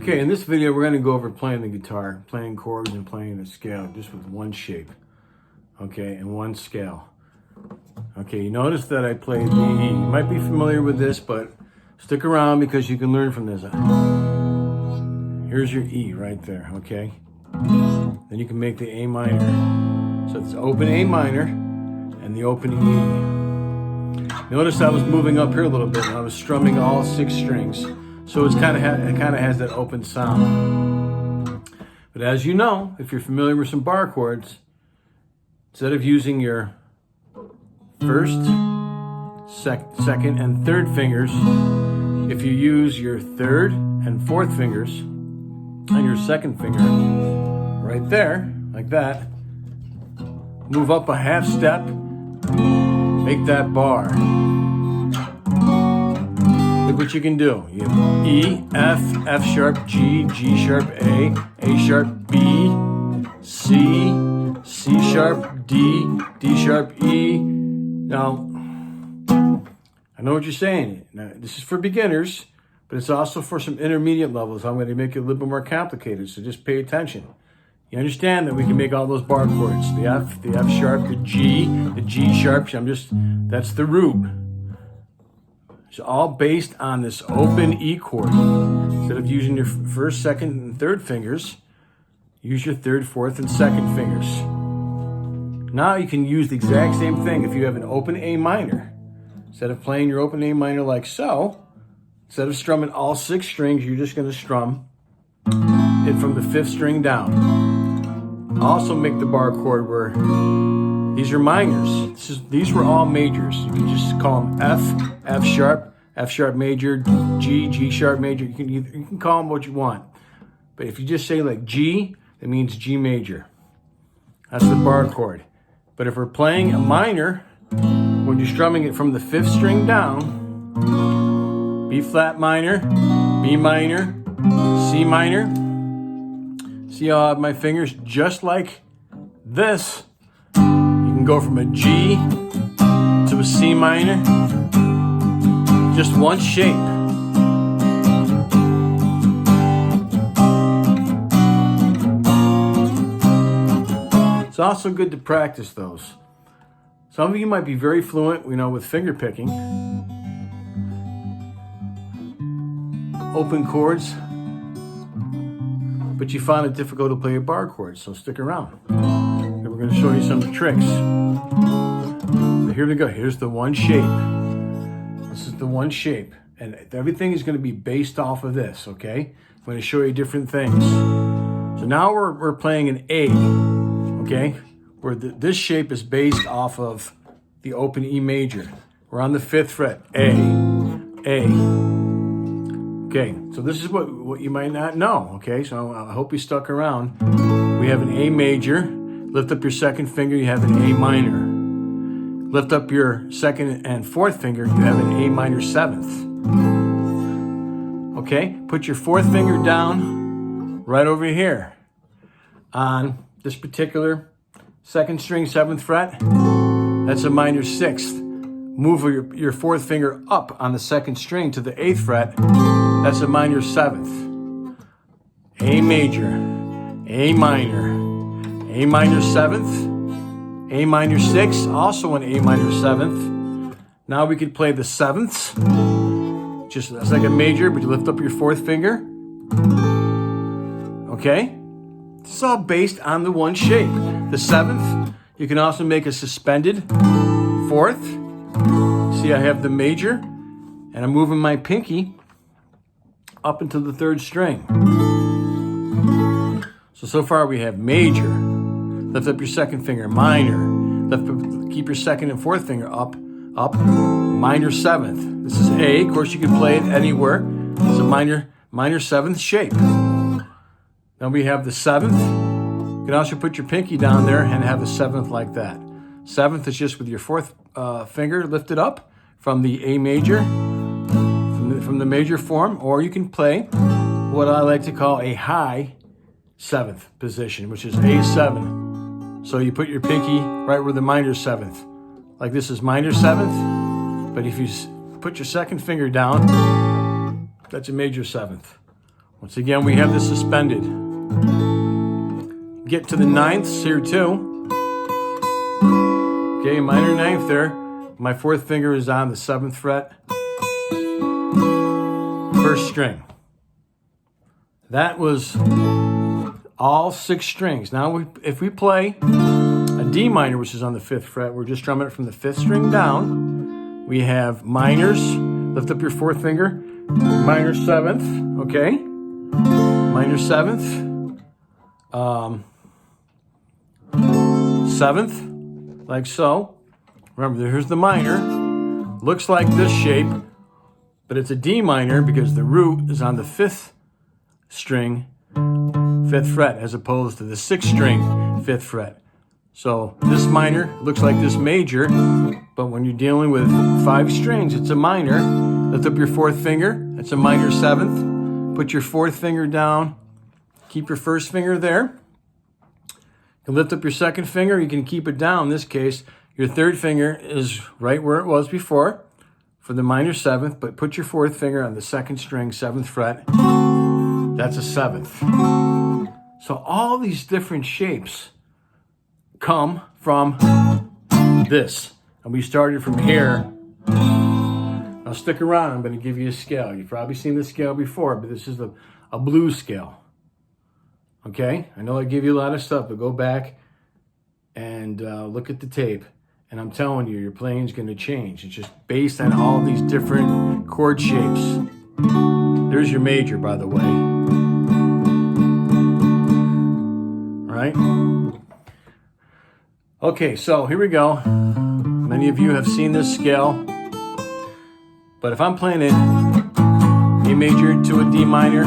Okay, in this video we're going to go over playing the guitar, playing chords and playing the scale just with one shape, okay, and one scale. Okay, you notice that I played the E. You might be familiar with this, but stick around because you can learn from this. Here's your E right there, okay? Then you can make the A minor. So it's open A minor and the open E. Notice I was moving up here a little bit and I was strumming all 6 strings. So it kind of has that open sound. But as you know, if you're familiar with some bar chords, instead of using your first, second, and third fingers, if you use your third and fourth fingers and your second finger right there, like that, move up a half step, make that bar. Look what you can do. You have E, F, F sharp, G, G sharp, A sharp, B, C, C sharp, D, D sharp, E. Now, I know what you're saying. Now, this is for beginners, but it's also for some intermediate levels. I'm going to make it a little bit more complicated, so just pay attention. You understand that we can make all those bar chords. The F sharp, the G sharp, that's the root. It's all based on this open E chord. Instead of using your first, second, and third fingers, use your third, fourth, and second fingers. Now you can use the exact same thing if you have an open A minor. Instead of playing your open A minor like so, instead of strumming all 6 strings, you're just going to strum it from the 5th string down. Also make the bar chord where these are minors. These were all majors. You can just call them F sharp major, G sharp major. You can call them what you want. But if you just say like G, that means G major. That's the bar chord. But if we're playing a minor, when you're strumming it from the 5th string down, B flat minor, B minor, C minor. See how I have my fingers just like this? You can go from a G to a C minor, just one shape. It's also good to practice those. Some of you might be very fluent, with finger picking. Open chords, but you found it difficult to play a bar chord, so stick around. And we're going to show you some tricks. Here we go. Here's the one shape. This is the one shape. And everything is going to be based off of this, okay? I'm going to show you different things. So now we're playing an A, okay? Where this shape is based off of the open E major. We're on the 5th fret. A. Okay, so this is what you might not know, okay? So I hope you stuck around. We have an A major. Lift up your second finger, you have an A minor. Lift up your second and fourth finger, you have an A minor 7th. Okay, put your 4th finger down right over here on this particular 2nd string, 7th fret. That's a minor 6th. Move your 4th finger up on the 2nd string to the 8th fret. That's a minor 7th. A major, A minor, A minor 7th, A minor 6th, also an A minor 7th. Now we could play the 7ths, just as like a major, but you lift up your 4th finger. Okay? This is all based on the one shape. The 7th, you can also make a suspended 4th. See, I have the major, and I'm moving my pinky up into the 3rd string. So far we have major. Lift up your 2nd finger, minor. Keep your 2nd and 4th finger up, minor 7th. This is A. Of course, you can play it anywhere. It's a minor 7th shape. Then we have the 7th. You can also put your pinky down there and have the 7th like that. 7th is just with your 4th finger lifted up from the A major, from the major form, or you can play what I like to call a high 7th position, which is A7. So you put your pinky right where the minor 7th. Like this is minor 7th, but if you put your 2nd finger down, that's a major 7th. Once again, we have this suspended. Get to the ninths here too. Okay, minor ninth there. My fourth finger is on the 7th fret. First string. That was all 6 strings. Now, if we play a D minor, which is on the 5th fret, we're just strumming it from the 5th string down. We have minors. Lift up your 4th finger. Minor 7th, okay? Minor 7th. 7th, like so. Remember, here's the minor. Looks like this shape, but it's a D minor because the root is on the 5th string, 5th fret, as opposed to the 6th string, 5th fret. So this minor looks like this major, but when you're dealing with 5 strings, it's a minor. Lift up your 4th finger. It's a minor 7th. Put your 4th finger down. Keep your 1st finger there. You can lift up your 2nd finger. You can keep it down. In this case, your 3rd finger is right where it was before for the minor 7th, but put your 4th finger on the 2nd string, 7th fret. That's a 7th. So all these different shapes come from this. And we started from here. Now stick around, I'm going to give you a scale. You've probably seen this scale before, but this is a blues scale. Okay? I know I give you a lot of stuff, but go back and look at the tape. And I'm telling you, your playing's going to change. It's just based on all these different chord shapes. There's your major, by the way. All right? Okay, so here we go. Many of you have seen this scale. But if I'm playing it A major to a D minor,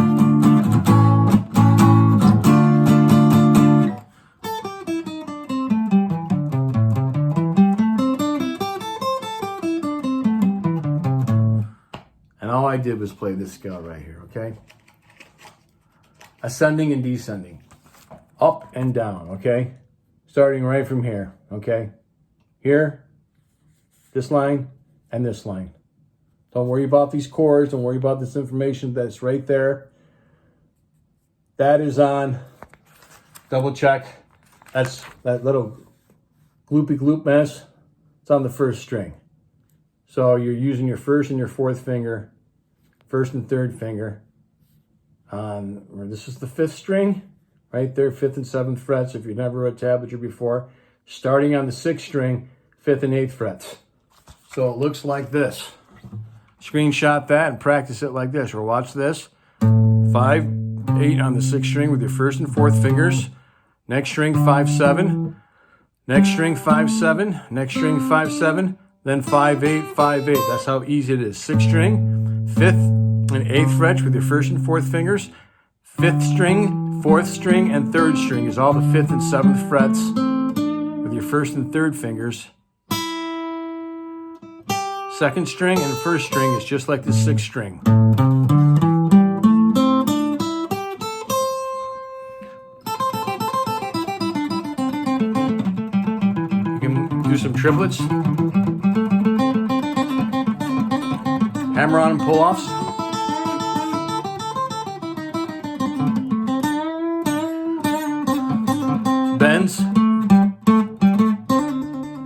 and all I did was play this scale right here, okay? Ascending and descending, up and down, okay? Starting right from here, okay? Here, this line, and this line. Don't worry about these chords. Don't worry about this information that's right there. That is on, double check. That's that little gloopy gloop mess. It's on the 1st string. So you're using your 1st and your 4th finger, 1st and 3rd finger. This is the 5th string, right there, 5th and 7th frets. If you've never read tablature before, starting on the 6th string, 5th and 8th frets. So it looks like this. Screenshot that and practice it like this, or watch this. 5, 8 on the 6th string with your 1st and 4th fingers. Next string, 5, 7. Next string, 5, 7. Next string, 5, 7. Then 5, 8, 5, 8. That's how easy it is. 6th string, 5th and 8th frets with your 1st and 4th fingers. 5th string, 4th string, and 3rd string is all the 5th and 7th frets with your 1st and 3rd fingers. 2nd string and 1st string is just like the 6th string. You can do some triplets. Hammer on and pull-offs. Bends.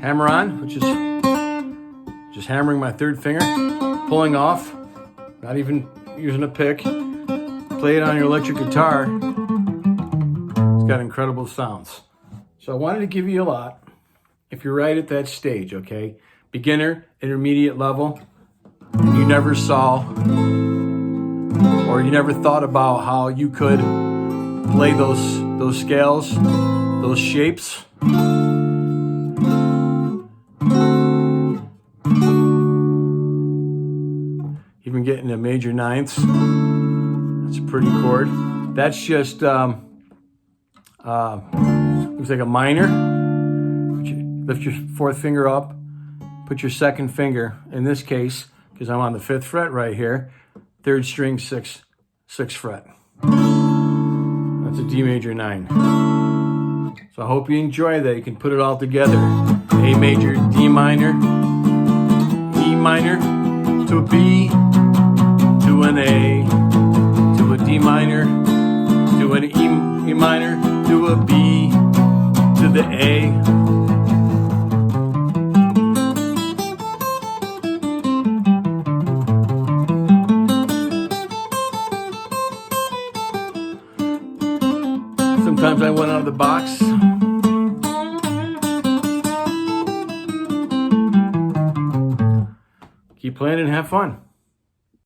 Hammer on, which is just hammering my 3rd finger, pulling off, not even using a pick. Play it on your electric guitar. It's got incredible sounds. So I wanted to give you a lot. If you're right at that stage, okay? Beginner, intermediate level, you never saw or you never thought about how you could play those scales, those shapes. Even getting to major ninths. That's a pretty chord. That's just looks like a minor. Lift your 4th finger up. Put your 2nd finger, in this case, because I'm on the 5th fret right here, 3rd string, 6th fret. That's a D major 9. So I hope you enjoy that. You can put it all together. A major, D minor, E minor, to a B, to an A, to a D minor, minor to a B to the A. Sometimes I went out of the box. Keep playing and have fun.